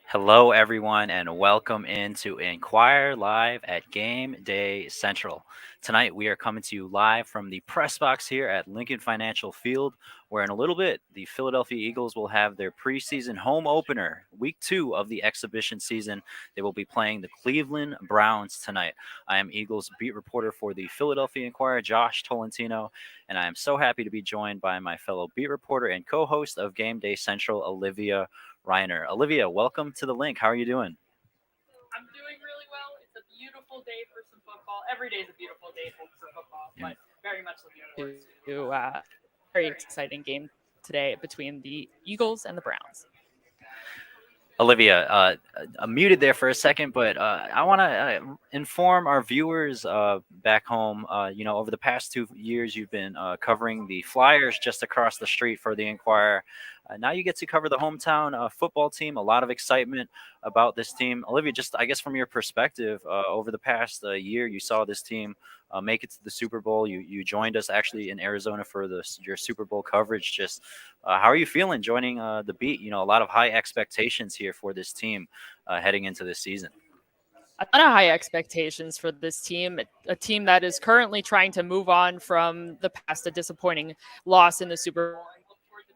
Hello, everyone, and welcome into Inquire Live at Game Day Central. Tonight, we are coming to you live from the press box here at Lincoln Financial Field, where in a little bit, the Philadelphia Eagles will have their preseason home opener, week 2 of the exhibition season. They will be playing the Cleveland Browns tonight. I am Eagles beat reporter for the Philadelphia Inquirer, Josh Tolentino, and I am so happy to be joined by my fellow beat reporter and co host of Game Day Central, Olivia Reiner. Olivia, welcome to the link. How are you doing? I'm doing really well. It's a beautiful day for some football. Every day is a beautiful day for football, Yeah. but very much looking forward to very exciting game today between the Eagles and the Browns. Olivia, I'm muted there for a second, but I want to inform our viewers back home. Over the past 2 years, you've been covering the Flyers just across the street for the Inquirer. Now you get to cover the hometown football team. A lot of excitement about this team. Olivia, just I guess from your perspective, over the past year, you saw this team make it to the Super Bowl. You joined us actually in Arizona for your Super Bowl coverage. Just how are you feeling joining the beat? A lot of high expectations here for this team heading into this season. A ton of high expectations for this team, a team that is currently trying to move on from the past, a disappointing loss in the Super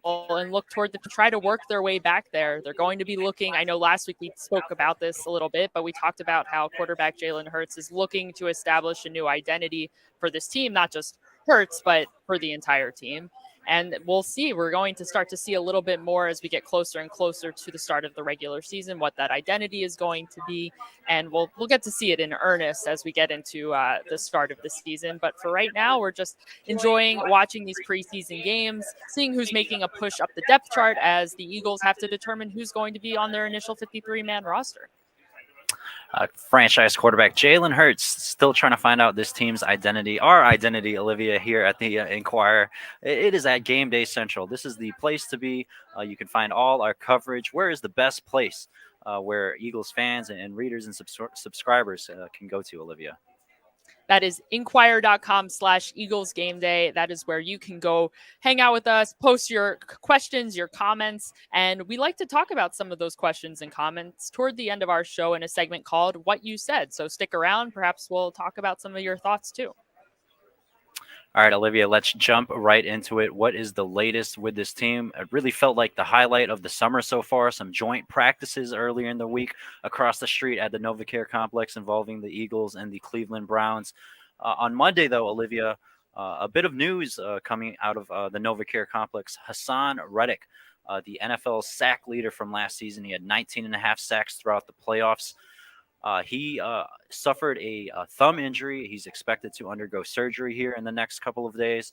Bowl, and look toward try to work their way back there. They're going to be looking. I know last week we spoke about this a little bit, but we talked about how quarterback Jalen Hurts is looking to establish a new identity for this team, not just Hurts, but for the entire team. And we'll see. We're going to start to see a little bit more as we get closer and closer to the start of the regular season, what that identity is going to be, and we'll get to see it in earnest as we get into the start of the season. But for right now, we're just enjoying watching these preseason games, seeing who's making a push up the depth chart as the Eagles have to determine who's going to be on their initial 53-man roster. Franchise quarterback Jalen Hurts still trying to find out this team's identity, our identity, Olivia, here at the Inquirer. It is at Game Day Central. This is the place to be. You can find all our coverage. Where is the best place where Eagles fans and readers and subscribers can go to, Olivia? That is inquire.com/Eagles Game Day. That is where you can go hang out with us, post your questions, your comments, and we like to talk about some of those questions and comments toward the end of our show in a segment called What You Said. So stick around. Perhaps we'll talk about some of your thoughts too. All right, Olivia, let's jump right into it. What is the latest with this team? It really felt like the highlight of the summer so far. Some joint practices earlier in the week across the street at the NovaCare complex involving the Eagles and the Cleveland Browns. On Monday, though, Olivia, a bit of news coming out of the NovaCare complex. Hassan Reddick, the NFL sack leader from last season, he had 19 and a half sacks throughout the playoffs. He suffered a thumb injury. He's expected to undergo surgery here in the next couple of days.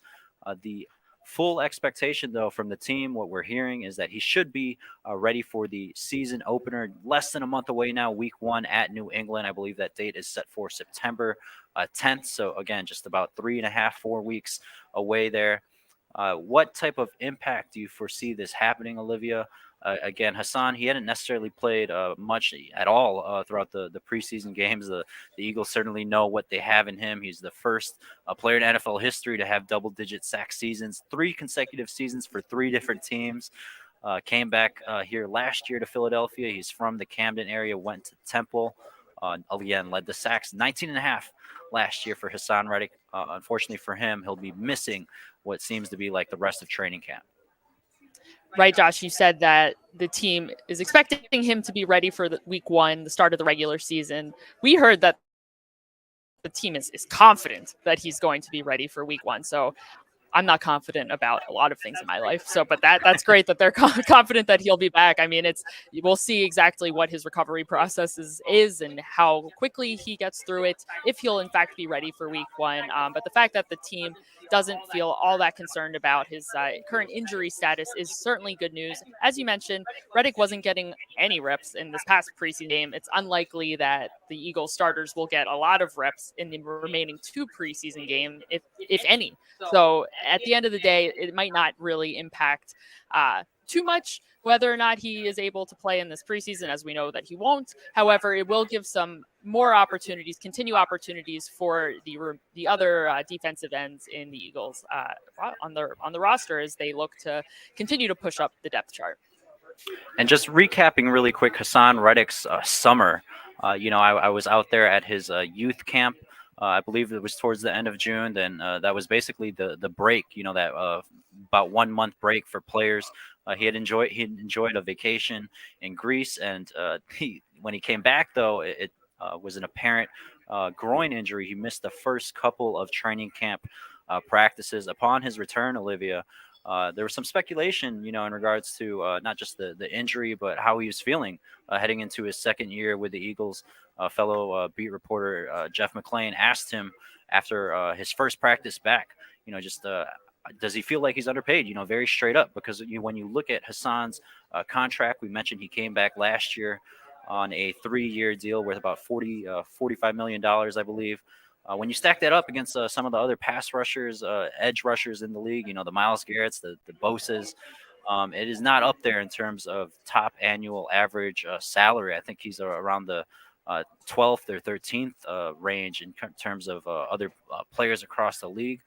The full expectation, though, from the team, what we're hearing is that he should be ready for the season opener less than a month away now, week 1 at New England. I believe that date is set for September 10th. So, again, just about 3.5, 4 weeks away there. What type of impact do you foresee this happening, Olivia? Again, Hassan, he hadn't necessarily played much at all throughout the preseason games. The Eagles certainly know what they have in him. He's the first player in NFL history to have double-digit sack seasons, 3 consecutive seasons for 3 different teams. Came back here last year to Philadelphia. He's from the Camden area, went to Temple. Again, led the sacks, 19 and a half last year for Hassan Reddick. Unfortunately for him, he'll be missing what seems to be like the rest of training camp. Right, Josh, you said that the team is expecting him to be ready for the week 1, the start of the regular season. We heard that the team is confident that he's going to be ready for week 1. So I'm not confident about a lot of things in my life. So, but that's great that they're confident that he'll be back. I mean, we'll see exactly what his recovery process is and how quickly he gets through it, if he'll in fact be ready for week 1. But the fact that the team doesn't feel all that concerned about his current injury status is certainly good news. As you mentioned, Reddick wasn't getting any reps in this past preseason game. It's unlikely that the Eagles starters will get a lot of reps in the remaining 2 preseason games, if any. So at the end of the day, it might not really impact too much whether or not he is able to play in this preseason, as we know that he won't. However, it will give some more opportunities, continue opportunities for the other defensive ends in the Eagles on the roster as they look to continue to push up the depth chart. And just recapping really quick, Hassan Reddick's summer. I was out there at his youth camp. I believe it was towards the end of June. Then that was basically the break. That about 1 month break for players. He had enjoyed a vacation in Greece, and when he came back though, it was an apparent groin injury. He missed the first couple of training camp practices. Upon his return, Olivia, there was some speculation, in regards to not just the injury, but how he was feeling heading into his second year with the Eagles. Fellow beat reporter Jeff McClain asked him after his first practice back, just does he feel like he's underpaid? Very straight up, because when you look at Hassan's contract, we mentioned he came back last year on a 3-year deal worth about $45 million, I believe. When you stack that up against some of the other pass rushers, edge rushers in the league, the Myles Garrett's, the Boses, it is not up there in terms of top annual average salary. I think he's around the 12th or 13th range in terms of other players across the league.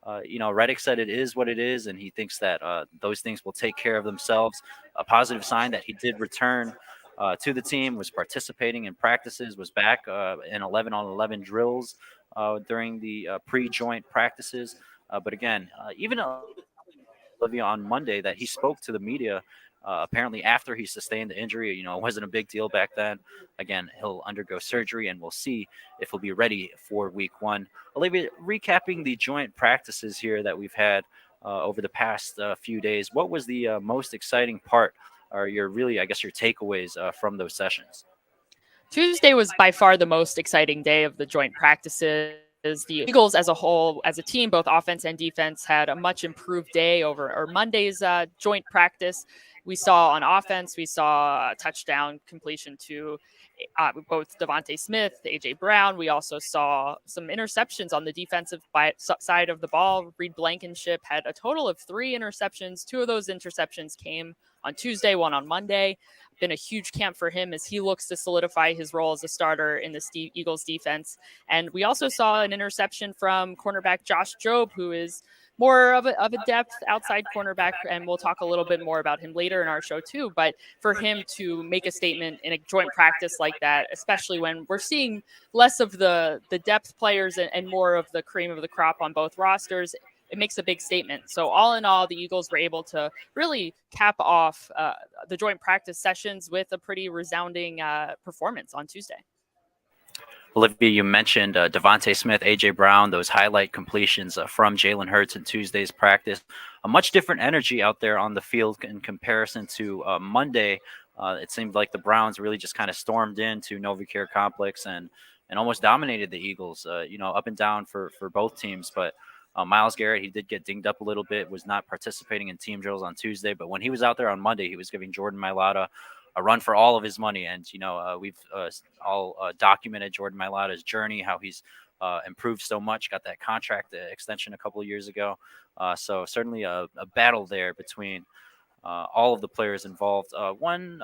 Reddick said it is what it is, and he thinks that those things will take care of themselves. A positive sign that he did return to the team, was participating in practices, was back in 11 on 11 drills during the pre-joint practices. But again, even Olivia on Monday, that he spoke to the media. Apparently, after he sustained the injury, it wasn't a big deal back then. Again, he'll undergo surgery, and we'll see if he'll be ready for Week 1. Olivia, recapping the joint practices here that we've had over the past few days, what was the most exciting part, or I guess, your takeaways from those sessions? Tuesday was by far the most exciting day of the joint practices. The Eagles as a whole, as a team, both offense and defense, had a much improved day over or Monday's joint practice. We saw on offense, we saw a touchdown completion to both Devontae Smith, AJ Brown. We also saw some interceptions on the defensive side of the ball. Reed Blankenship had a total of 3 interceptions. 2 of those interceptions came on Tuesday, 1 on Monday. Been a huge camp for him as he looks to solidify his role as a starter in the Eagles defense. And we also saw an interception from cornerback Josh Jobe, who is more of a depth outside cornerback, and we'll talk a little bit more about him later in our show too. But for him to make a statement in a joint practice like that, especially when we're seeing less of the depth players and more of the cream of the crop on both rosters, it makes a big statement. So all in all, the Eagles were able to really cap off the joint practice sessions with a pretty resounding performance on Tuesday. Olivia, you mentioned Devontae Smith, AJ Brown, those highlight completions from Jalen Hurts in Tuesday's practice. A much different energy out there on the field in comparison to Monday. It seemed like the Browns really just kind of stormed into Novacare Complex and almost dominated the Eagles. Up and down for both teams, but Myles Garrett, he did get dinged up a little bit, was not participating in team drills on Tuesday, but when he was out there on Monday, he was giving Jordan Mailata a run for all of his money. And, we've all documented Jordan Mailata's journey, how he's improved so much, got that contract extension a couple of years ago. So certainly a battle there between all of the players involved. One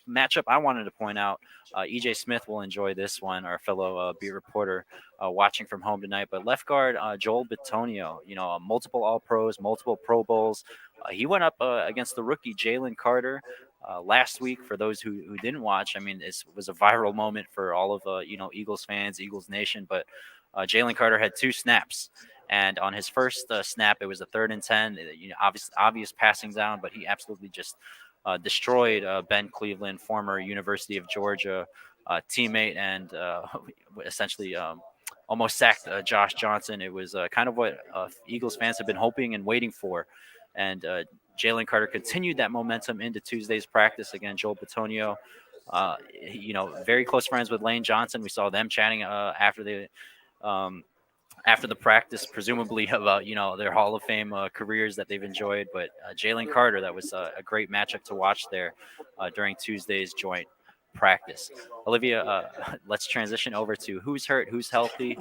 matchup I wanted to point out, EJ Smith will enjoy this one, our fellow beat reporter watching from home tonight. But left guard Joel Bitonio, multiple All Pros, multiple Pro Bowls. He went up against the rookie Jalen Carter last week. For those who didn't watch, I mean, it was a viral moment for all of Eagles fans, Eagles Nation. But Jalen Carter had 2 snaps. And on his first snap, it was a 3rd and 10. Obvious passing down, but he absolutely just destroyed Ben Cleveland, former University of Georgia teammate, and essentially almost sacked Josh Johnson. It was kind of what Eagles fans have been hoping and waiting for. And Jalen Carter continued that momentum into Tuesday's practice. Again, Joel Bitonio, very close friends with Lane Johnson. We saw them chatting after the practice, presumably about their Hall of Fame careers that they've enjoyed. But Jalen Carter, that was a great matchup to watch there during Tuesday's joint practice. Olivia, let's transition over to who's hurt, who's healthy.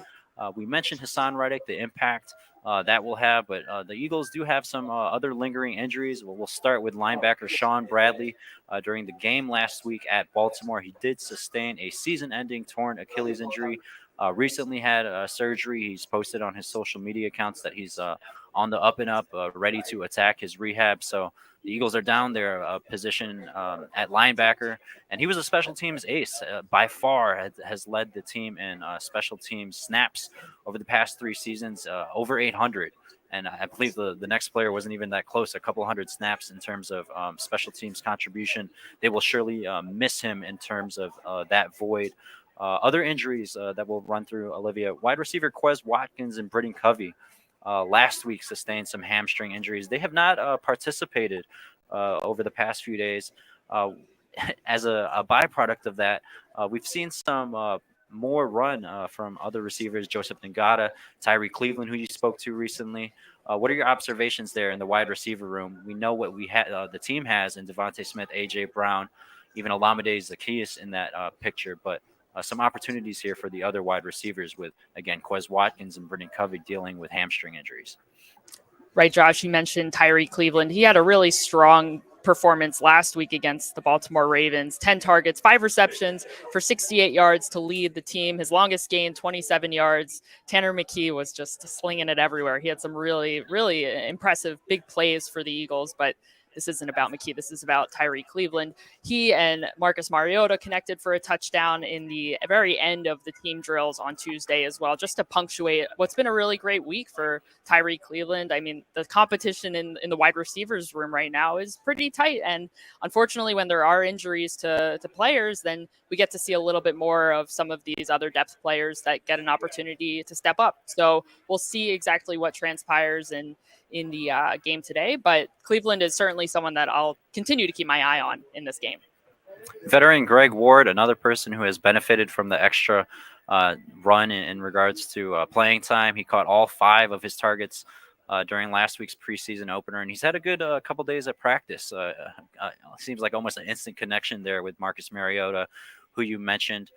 We mentioned Hassan Reddick, the impact that will have, but the Eagles do have some other lingering injuries. We'll start with linebacker Sean Bradley. During the game last week at Baltimore, he did sustain a season-ending torn Achilles injury. recently had surgery. He's posted on his social media accounts that he's on the up and up, ready to attack his rehab. So the Eagles are down their position at linebacker, and he was a special teams ace. By far, has led the team in special teams snaps over the past 3 seasons, over 800. And I believe the next player wasn't even that close, a couple hundred snaps in terms of special teams contribution. They will surely miss him in terms of that void. Other injuries that we'll run through, Olivia. Wide receiver Quez Watkins and Britton Covey last week sustained some hamstring injuries. They have not participated over the past few days. Uh, as a byproduct of that, we've seen some more run from other receivers, Joseph Ngata, Tyree Cleveland, who you spoke to recently. What are your observations there in the wide receiver room? We know what the team has in Devontae Smith, A.J. Brown, even Olamide Zaccheaus in that picture, but some opportunities here for the other wide receivers with, again, Quez Watkins and Britton Covey dealing with hamstring injuries. Right, Josh, you mentioned Tyree Cleveland. He had a really strong performance last week against the Baltimore Ravens. 10 targets, 5 receptions for 68 yards to lead the team. His longest gain, 27 yards. Tanner McKee was just slinging it everywhere. He had some really, really impressive big plays for the Eagles, but this isn't about McKee. This is about Tyree Cleveland. He and Marcus Mariota connected for a touchdown in the very end of the team drills on Tuesday as well, just to punctuate what's been a really great week for Tyree Cleveland. I mean, the competition in the wide receivers room right now is pretty tight. And unfortunately, when there are injuries to players, then we get to see a little bit more of some of these other depth players that get an opportunity to step up. So we'll see exactly what transpires in the game today. But Cleveland is certainly someone that I'll continue to keep my eye on in this game. Veteran Greg Ward, another person who has benefited from the extra run in regards to playing time. He caught all 5 of his targets during last week's preseason opener, and he's had a good couple days at practice. Seems like almost an instant connection there with Marcus Mariota, who you mentioned.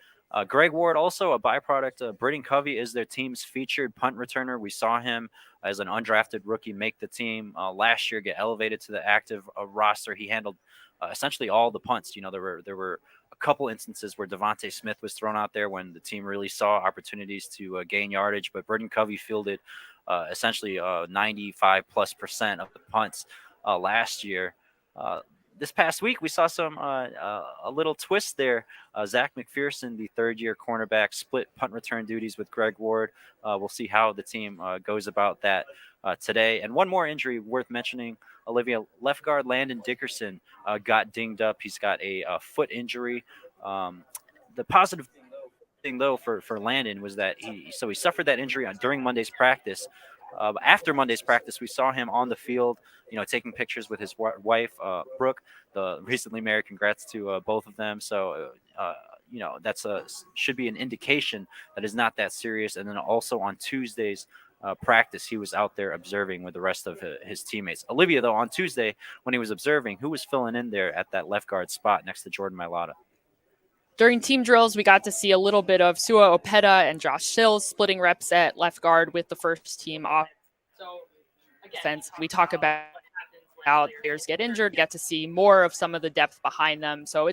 Greg Ward, also a byproduct. Britton Covey is their team's featured punt returner. We saw him as an undrafted rookie make the team last year, get elevated to the active roster. He handled essentially all the punts. You know, there were a couple instances where Devontae Smith was thrown out there when the team really saw opportunities to gain yardage, but Britton Covey fielded essentially 95+% of the punts last year. This past week, we saw a little twist there. Zach McPherson, the third-year cornerback, split punt return duties with Greg Ward. We'll see how the team goes about that today. And one more injury worth mentioning, Olivia, left guard Landon Dickerson got dinged up. He's got a foot injury. The positive thing, though, for Landon was that he suffered that injury during Monday's practice. After Monday's practice, we saw him on the field, taking pictures with his wife, Brooke, the recently married. Congrats to both of them. So, that's should be an indication that is not that serious. And then also on Tuesday's practice, he was out there observing with the rest of his teammates. Olivia, though, on Tuesday when he was observing, who was filling in there at that left guard spot next to Jordan Mailata? During team drills, we got to see a little bit of Sua Opeta and Josh Sills splitting reps at left guard with the first team offense. We talk about how players get injured, get to see more of some of the depth behind them. So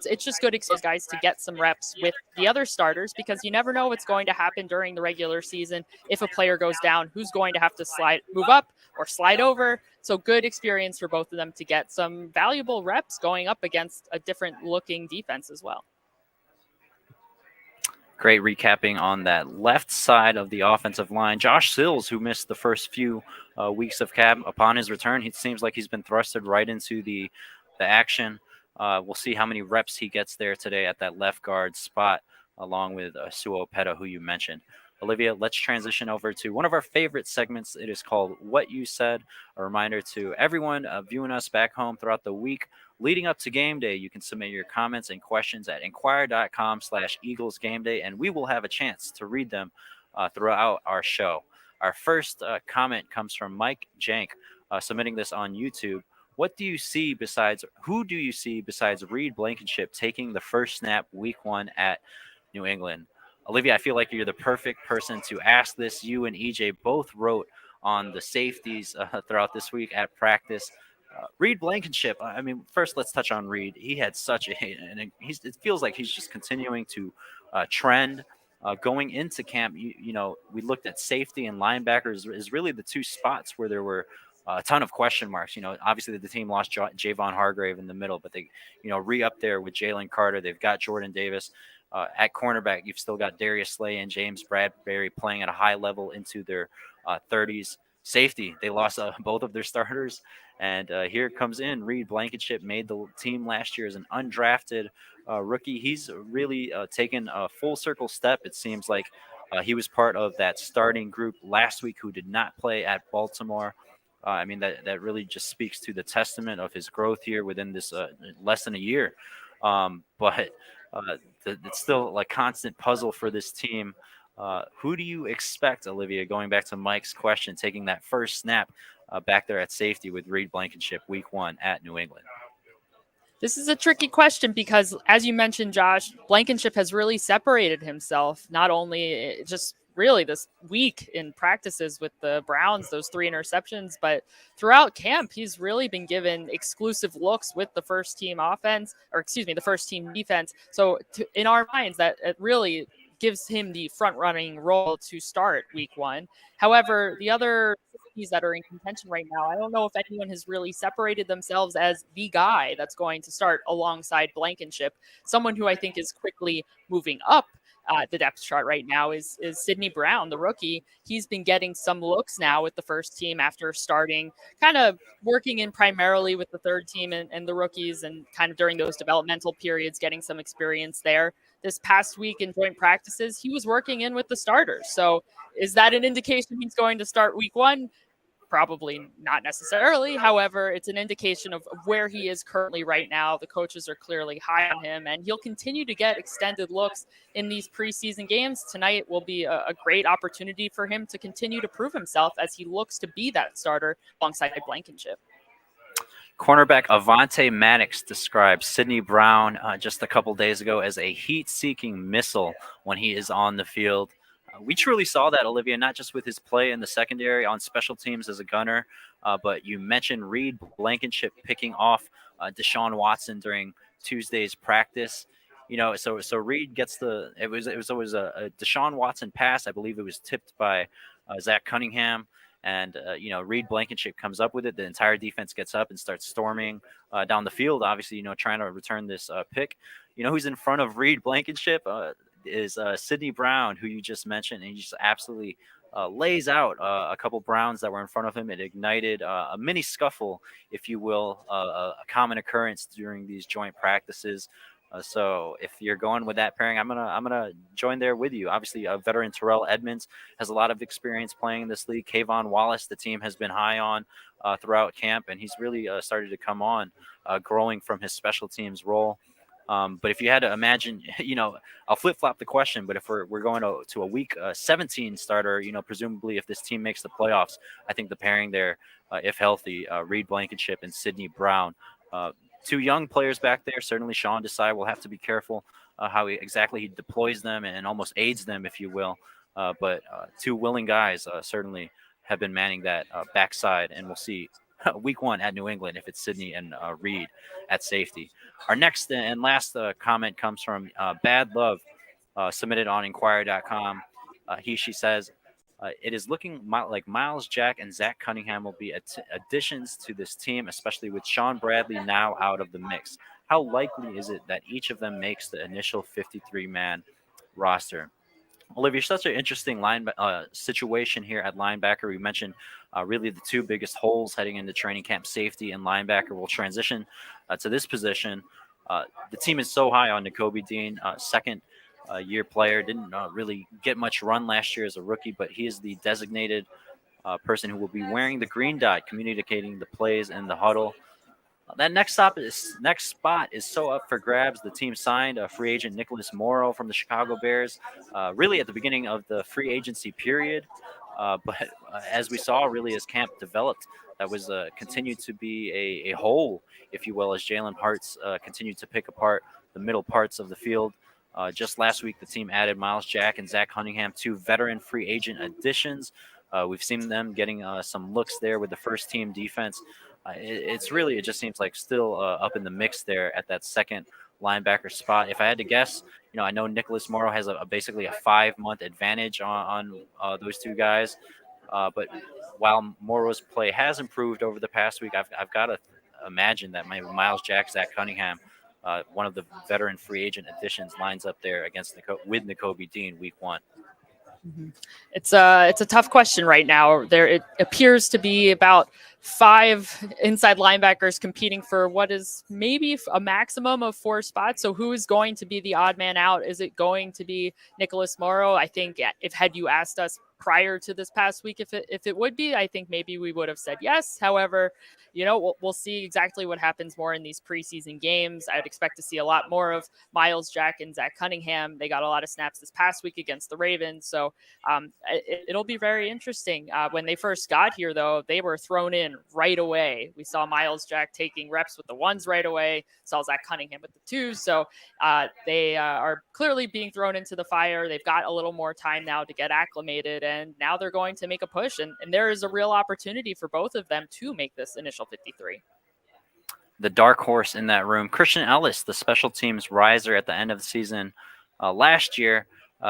it's just good experience, guys, to get some reps with the other starters, because you never know what's going to happen during the regular season. If a player goes down, who's going to have to move up or slide over? So good experience for both of them to get some valuable reps going up against a different looking defense as well. Great recapping on that left side of the offensive line. Josh Sills, who missed the first few weeks of camp, upon his return, it seems like he's been thrusted right into the action. We'll see how many reps he gets there today at that left guard spot, along with Sua Opeta, who you mentioned. Olivia, let's transition over to one of our favorite segments. It is called What You Said. A reminder to everyone viewing us back home throughout the week leading up to game day, you can submit your comments and questions at inquire.com/Eagles Game Day, and we will have a chance to read them throughout our show. Our first comment comes from Mike Jank, submitting this on YouTube. Who do you see besides Reed Blankenship taking the first snap week 1 at New England? Olivia, I feel like you're the perfect person to ask this. You and EJ both wrote on the safeties throughout this week at practice. Reed Blankenship, I mean, first let's touch on Reed. He had it feels like he's just continuing to trend Going into camp, we looked at safety and linebackers is really the two spots where there were a ton of question marks. Obviously the team lost Javon Hargrave in the middle, but they, re-up there with Jalen Carter. They've got Jordan Davis. At cornerback, you've still got Darius Slay and James Bradbury playing at a high level into their 30s. Safety, they lost both of their starters. And here comes in Reed Blankenship, made the team last year as an undrafted rookie. He's really taken a full circle step. It seems like he was part of that starting group last week who did not play at Baltimore. I mean, that really just speaks to the testament of his growth here within this less than a year. But it's still a constant puzzle for this team. Who do you expect, Olivia, going back to Mike's question, taking that first snap back there at safety with Reed Blankenship week 1 at New England? This is a tricky question because, as you mentioned, Josh, Blankenship has really separated himself, not only just really this week in practices with the Browns, those 3 interceptions, but throughout camp, he's really been given exclusive looks with the first team offense, or excuse me, the first team defense. So in our minds, that it really gives him the front running role to start week 1. However, the other that are in contention right now, I don't know if anyone has really separated themselves as the guy that's going to start alongside Blankenship. Someone who I think is quickly moving up the depth chart right now is Sidney Brown, the rookie. He's been getting some looks now with the first team after starting, kind of working in primarily with the third team and the rookies, and kind of during those developmental periods, getting some experience there. This past week in joint practices, he was working in with the starters. So is that an indication he's going to start week 1? Probably not necessarily. However, it's an indication of where he is currently right now. The coaches are clearly high on him, and he'll continue to get extended looks in these preseason games. Tonight will be a great opportunity for him to continue to prove himself as he looks to be that starter alongside Blankenship. Cornerback Avante Maddox described Sidney Brown just a couple days ago as a heat-seeking missile when he is on the field. We truly saw that, Olivia, not just with his play in the secondary on special teams as a gunner, but you mentioned Reed Blankenship picking off Deshaun Watson during Tuesday's practice. So Reed gets it was always a Deshaun Watson pass. I believe it was tipped by Zach Cunningham. And, Reed Blankenship comes up with it. The entire defense gets up and starts storming down the field, obviously, trying to return this pick. Who's in front of Reed Blankenship is Sidney Brown, who you just mentioned. And he just absolutely lays out a couple Browns that were in front of him. It ignited a mini scuffle, if you will, a common occurrence during these joint practices. So if you're going with that pairing, I'm gonna join there with you. Obviously, veteran Terrell Edmonds has a lot of experience playing in this league. Kayvon Wallace, the team has been high on throughout camp, and he's really started to come on, growing from his special teams role. But if you had to imagine, I'll flip-flop the question, but if we're going to a week 17 starter, presumably if this team makes the playoffs, I think the pairing there, if healthy, Reed Blankenship and Sidney Brown. Two young players back there. Certainly Sean Desai will have to be careful how exactly he deploys them and almost aids them, if you will. But two willing guys certainly have been manning that backside, and we'll see week 1 at New England if it's Sidney and Reed at safety. Our next and last comment comes from Bad Love, submitted on Inquirer.com. She says, it is looking like Miles Jack and Zach Cunningham will be additions to this team, especially with Sean Bradley now out of the mix. How likely is it that each of them makes the initial 53-man roster? Olivia, such an interesting situation here at linebacker. We mentioned really the two biggest holes heading into training camp, safety and linebacker. Will transition to this position. The team is so high on Nakobe Dean, second year player. Didn't really get much run last year as a rookie, but he is the designated person who will be wearing the green dot, communicating the plays in the huddle. That next spot is so up for grabs. The team signed a free agent Nicholas Morrow from the Chicago Bears, really at the beginning of the free agency period. But as we saw, really as camp developed, that was continued to be a hole, if you will, as Jalen Hurts continued to pick apart the middle parts of the field. Just last week, the team added Miles Jack and Zach Cunningham, two veteran free agent additions. We've seen them getting some looks there with the first team defense. It just seems like still up in the mix there at that second linebacker spot. If I had to guess, I know Nicholas Morrow has basically a 5-month advantage on those two guys. But while Morrow's play has improved over the past week, I've got to imagine that maybe Miles Jack, Zach Cunningham, one of the veteran free agent additions, lines up there against with Nakobe Dean week 1. It's a tough question right now. There it appears to be about 5 inside linebackers competing for what is maybe a maximum of 4 spots. So who is going to be the odd man out? Is it going to be Nicholas Morrow? I think if had you asked us prior to this past week if it would be, I think maybe we would have said yes. However, we'll see exactly what happens more in these preseason games. I'd expect to see a lot more of Miles Jack and Zach Cunningham. They got a lot of snaps this past week against the Ravens. So it'll be very interesting. When they first got here, though, they were thrown in right away. We saw Miles Jack taking reps with the 1s right away, saw Zach Cunningham with the 2s. So they are clearly being thrown into the fire. They've got a little more time now to get acclimated, and now they're going to make a push. And there is a real opportunity for both of them to make this initial 53. The dark horse in that room, Christian Ellis, the special teams riser at the end of the season last year.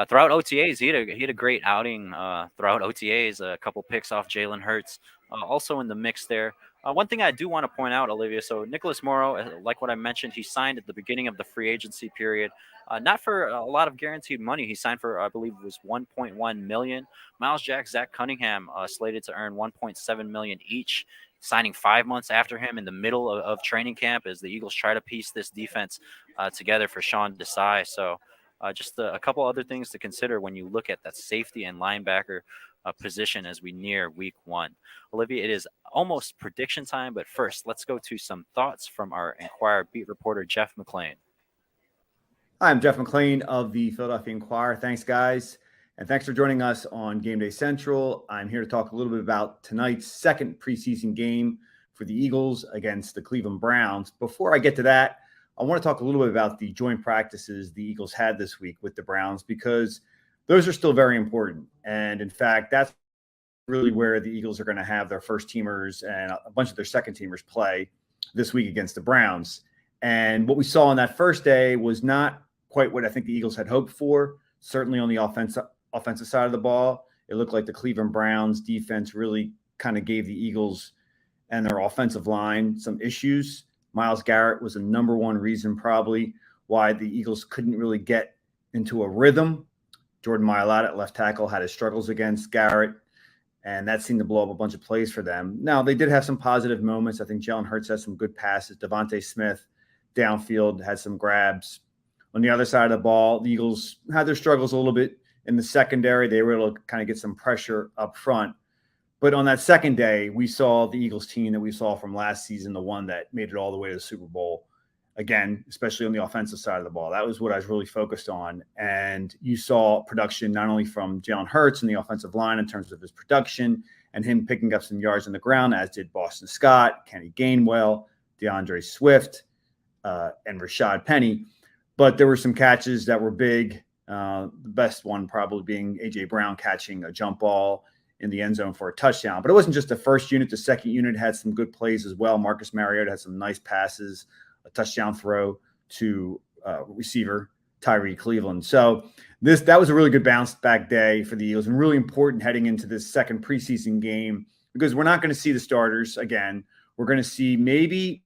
Throughout OTAs, he had a great outing throughout OTAs, a couple picks off Jalen Hurts, also in the mix there. One thing I do want to point out, Olivia, so Nicholas Morrow, like what I mentioned, he signed at the beginning of the free agency period, not for a lot of guaranteed money. He signed for, I believe it was $1.1 million. Miles Jack, Zach Cunningham slated to earn $1.7 million each, signing 5 months after him in the middle of training camp as the Eagles try to piece this defense together for Sean Desai. So just a couple other things to consider when you look at that safety and linebacker position as we near week 1. Olivia, it is almost prediction time, but first, let's go to some thoughts from our Inquirer beat reporter, Jeff McClain. Hi, I'm Jeff McClain of the Philadelphia Inquirer. Thanks, guys. And thanks for joining us on Gameday Central. I'm here to talk a little bit about tonight's second preseason game for the Eagles against the Cleveland Browns. Before I get to that, I want to talk a little bit about the joint practices the Eagles had this week with the Browns, because those are still very important. And in fact, that's really where the Eagles are going to have their first teamers and a bunch of their second teamers play this week against the Browns. And what we saw on that first day was not quite what I think the Eagles had hoped for, certainly on the offensive side of the ball. It looked like the Cleveland Browns defense really kind of gave the Eagles and their offensive line some issues. Myles Garrett was the number one reason probably why the Eagles couldn't really get into a rhythm. Jordan Mailata at left tackle had his struggles against Garrett, and that seemed to blow up a bunch of plays for them. Now, they did have some positive moments. I think Jalen Hurts had some good passes. Devontae Smith downfield had some grabs. On the other side of the ball, the Eagles had their struggles a little bit in the secondary. They were able to kind of get some pressure up front. But on that second day, we saw the Eagles team that we saw from last season, the one that made it all the way to the Super Bowl. Again, especially on the offensive side of the ball. That was what I was really focused on. And you saw production not only from Jalen Hurts and the offensive line in terms of his production and him picking up some yards on the ground, as did Boston Scott, Kenny Gainwell, DeAndre Swift, and Rashad Penny. But there were some catches that were big. The best one probably being A.J. Brown catching a jump ball in the end zone for a touchdown. But it wasn't just the first unit. The second unit had some good plays as well. Marcus Mariota had some nice passes, a touchdown throw to receiver Tyree Cleveland. So that was a really good bounce back day for the Eagles, and really important heading into this second preseason game, because we're not going to see the starters again. We're going to see maybe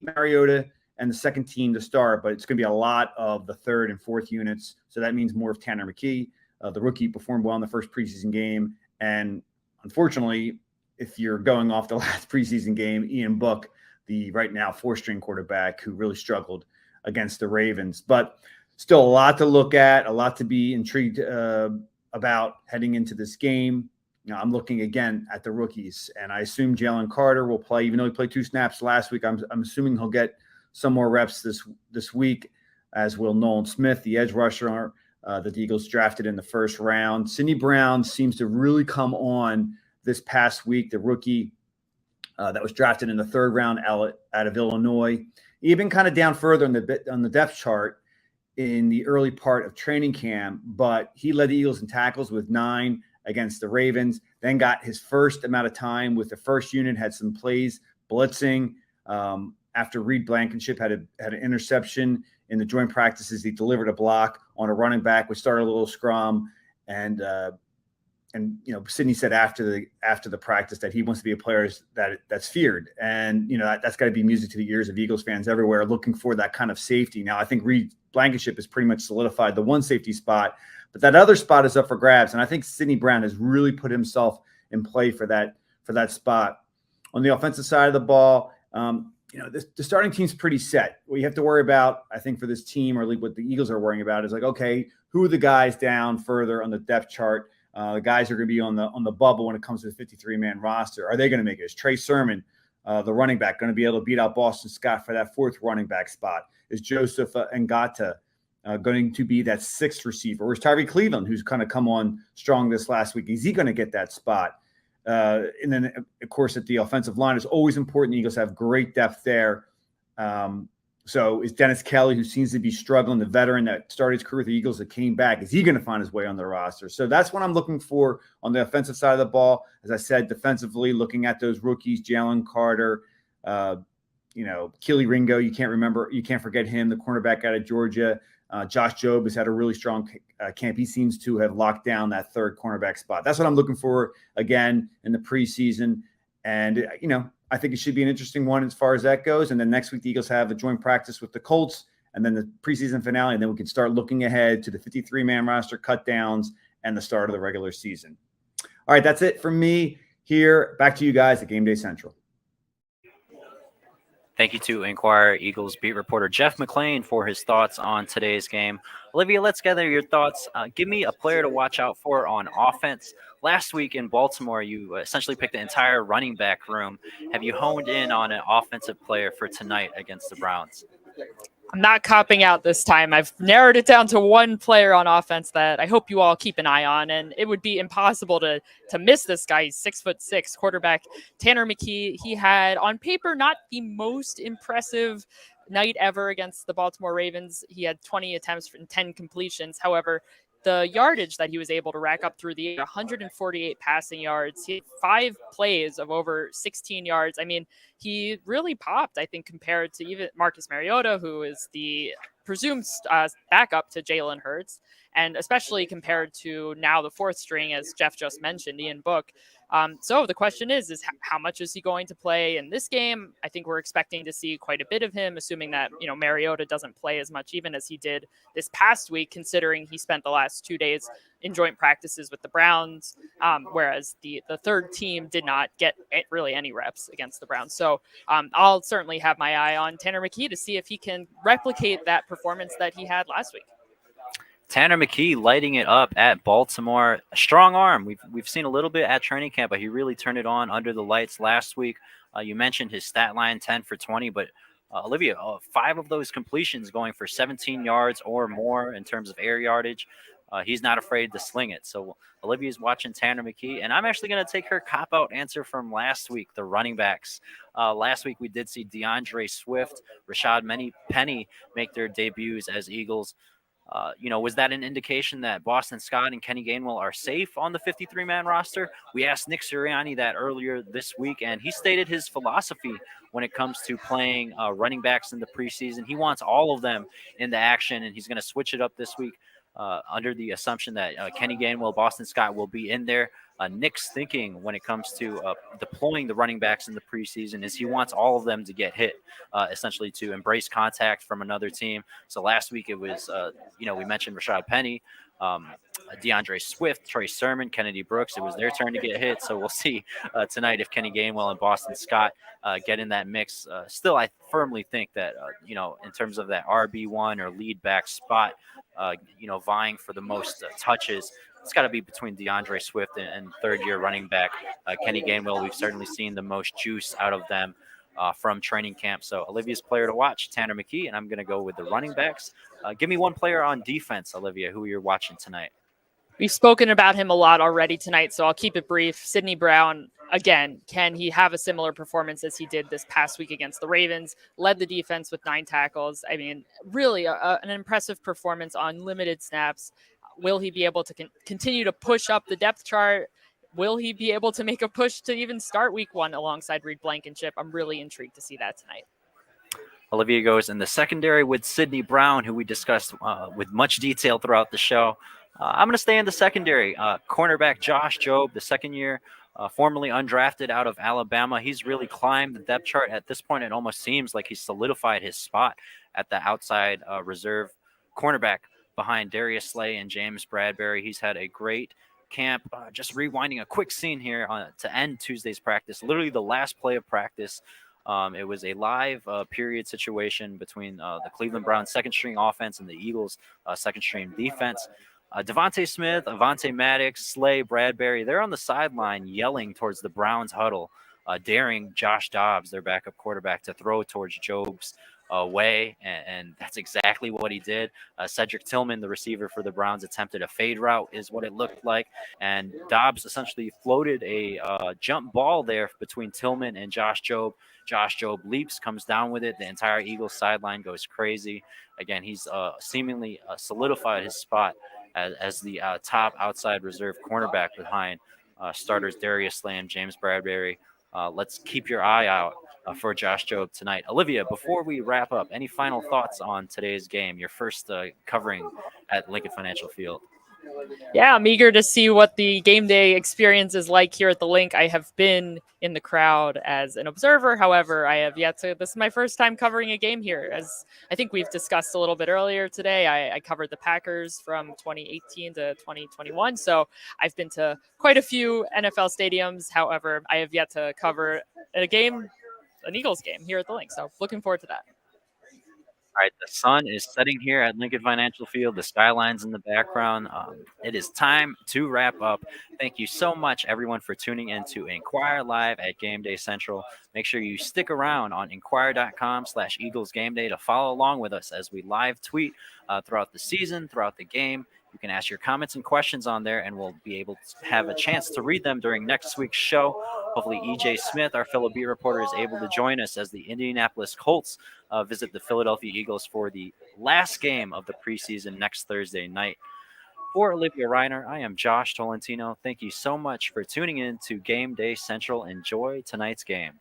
Mariota and the second team to start, but it's going to be a lot of the third and fourth units. So that means more of Tanner McKee. The rookie performed well in the first preseason game. And unfortunately, if you're going off the last preseason game, Ian Book, the right now 4-string quarterback who really struggled against the Ravens. But still a lot to look at, a lot to be intrigued about heading into this game. Now, I'm looking again at the rookies, and I assume Jalen Carter will play, even though he played 2 snaps last week. I'm assuming he'll get some more reps this week, as will Nolan Smith, the edge rusher that the Eagles drafted in the first round. Sidney Brown seems to really come on this past week, the rookie that was drafted in the 3rd round out of Illinois. Even kind of down further on the depth chart in the early part of training camp, but he led the Eagles in tackles with 9 against the Ravens, then got his first amount of time with the first unit, had some plays blitzing after Reed Blankenship had an interception in the joint practices. He delivered a block on a running back. We started a little scrum, and Sidney said after the practice that he wants to be a player that's feared, and that's got to be music to the ears of Eagles fans everywhere, looking for that kind of safety. Now I think Reed Blankenship has pretty much solidified the one safety spot, but that other spot is up for grabs, and I think Sidney Brown has really put himself in play for that spot. On the offensive side of the ball, the starting team's pretty set. What you have to worry about, I think, for this team, or what the Eagles are worrying about, is like, okay, who are the guys down further on the depth chart? The guys are going to be on the bubble when it comes to the 53-man roster. Are they going to make it? Is Trey Sermon, the running back, going to be able to beat out Boston Scott for that fourth running back spot? Is Joseph Ngata going to be that sixth receiver? Or is Tyree Cleveland, who's kind of come on strong this last week, is he going to get that spot? And then, of course, at the offensive line, it's always important. The Eagles have great depth there. So is Dennis Kelly, who seems to be struggling, the veteran that started his career with the Eagles that came back, is he going to find his way on the roster? So that's what I'm looking for on the offensive side of the ball. As I said, defensively, looking at those rookies, Jalen Carter, Keely Ringo, you can't forget him, the cornerback out of Georgia. Josh Jobe has had a really strong camp. He seems to have locked down that third cornerback spot. That's what I'm looking for again in the preseason. And, I think it should be an interesting one as far as that goes. And then next week, the Eagles have a joint practice with the Colts and then the preseason finale. And then we can start looking ahead to the 53-man roster cut downs and the start of the regular season. All right, that's it from me here. Back to you guys at Gameday Central. Thank you to Inquirer Eagles beat reporter Jeff McClain for his thoughts on today's game. Olivia, let's gather your thoughts. Give me a player to watch out for on offense. Last week in Baltimore, you essentially picked the entire running back room. Have you honed in on an offensive player for tonight against the Browns? I'm not copping out this time. I've narrowed it down to one player on offense that I hope you all keep an eye on, and it would be impossible to miss this guy. He's 6'6", quarterback Tanner McKee. He had, on paper, not the most impressive night ever against the Baltimore Ravens. He had 20 attempts and 10 completions. However, the yardage that he was able to rack up through the air, 148 passing yards. He had 5 plays of over 16 yards. I mean, he really popped, I think, compared to even Marcus Mariota, who is the presumed backup to Jalen Hurts, and especially compared to now the fourth string, as Jeff just mentioned, Ian Book. So the question is how much is he going to play in this game? I think we're expecting to see quite a bit of him, assuming that, Mariota doesn't play as much even as he did this past week, considering he spent the last 2 days in joint practices with the Browns, whereas the third team did not get really any reps against the Browns. So I'll certainly have my eye on Tanner McKee to see if he can replicate that performance that he had last week. Tanner McKee lighting it up at Baltimore. A strong arm. We've seen a little bit at training camp, but he really turned it on under the lights last week. You mentioned his stat line, 10 for 20, but Olivia, 5 of those completions going for 17 yards or more in terms of air yardage. He's not afraid to sling it. So Olivia's watching Tanner McKee, and I'm actually going to take her cop-out answer from last week, the running backs. Last week we did see DeAndre Swift, Rashad Penny make their debuts as Eagles. Was that an indication that Boston Scott and Kenny Gainwell are safe on the 53-man roster? We asked Nick Sirianni that earlier this week, and he stated his philosophy when it comes to playing running backs in the preseason. He wants all of them in the action, and he's going to switch it up this week under the assumption that Kenny Gainwell, Boston Scott will be in there. Nick's thinking when it comes to deploying the running backs in the preseason is he wants all of them to get hit, essentially to embrace contact from another team. So last week it was, we mentioned Rashad Penny, DeAndre Swift, Trey Sermon, Kennedy Brooks. It was their turn to get hit. So we'll see tonight if Kenny Gainwell and Boston Scott get in that mix. Still, I firmly think that, in terms of that RB1 or lead back spot, vying for the most touches, it's got to be between DeAndre Swift and third-year running back Kenny Gainwell. We've certainly seen the most juice out of them from training camp. So Olivia's player to watch, Tanner McKee, and I'm going to go with the running backs. Give me one player on defense, Olivia, who you're watching tonight. We've spoken about him a lot already tonight, so I'll keep it brief. Sidney Brown, again, can he have a similar performance as he did this past week against the Ravens? Led the defense with 9 tackles. I mean, really an impressive performance on limited snaps. Will he be able to continue to push up the depth chart? Will he be able to make a push to even start week 1 alongside Reed Blankenship? I'm really intrigued to see that tonight. Olivia goes in the secondary with Sydney Brown, who we discussed with much detail throughout the show. I'm going to stay in the secondary. Cornerback Josh Jobe, the second year, formerly undrafted out of Alabama. He's really climbed the depth chart. At this point, it almost seems like he's solidified his spot at the outside reserve cornerback behind Darius Slay and James Bradbury. He's had a great camp. Just rewinding a quick scene here to end Tuesday's practice, literally the last play of practice. It was a live period situation between the Cleveland Browns second string offense and the Eagles second string defense. Devontae Smith, Avante Maddox, Slay, Bradbury, they're on the sideline yelling towards the Browns huddle, daring Josh Dobbs, their backup quarterback, to throw towards Jobe's way, and that's exactly what he did. Cedric Tillman, the receiver for the Browns, attempted a fade route, is what it looked like, and Dobbs essentially floated a jump ball there between Tillman and Josh Jobe. Josh Jobe leaps, comes down with it. The entire Eagles sideline goes crazy. Again, he's seemingly solidified his spot as the top outside reserve cornerback behind starters Darius Slay and James Bradbury. Let's keep your eye out for Josh Jobe tonight. Olivia, before we wrap up, any final thoughts on today's game, your first covering at Lincoln Financial Field? Yeah, I'm eager to see what the game day experience is like here at the link. I have been in the crowd as an observer. However, I have yet to. This is my first time covering a game here. As I think we've discussed a little bit earlier today, I covered the Packers from 2018 to 2021. So I've been to quite a few NFL stadiums. However, I have yet to cover a game, an Eagles game here at the link. So looking forward to that. All right, the sun is setting here at Lincoln Financial Field. The skyline's in the background. It is time to wrap up. Thank you so much, everyone, for tuning in to Inquire Live at Gameday Central. Make sure you stick around on inquire.com/Eagles Game Day to follow along with us as we live tweet throughout the season, throughout the game. You can ask your comments and questions on there, and we'll be able to have a chance to read them during next week's show. Hopefully, EJ Smith, our fellow beat reporter, is able to join us as the Indianapolis Colts visit the Philadelphia Eagles for the last game of the preseason next Thursday night. For Olivia Reiner, I am Josh Tolentino. Thank you so much for tuning in to Game Day Central. Enjoy tonight's game.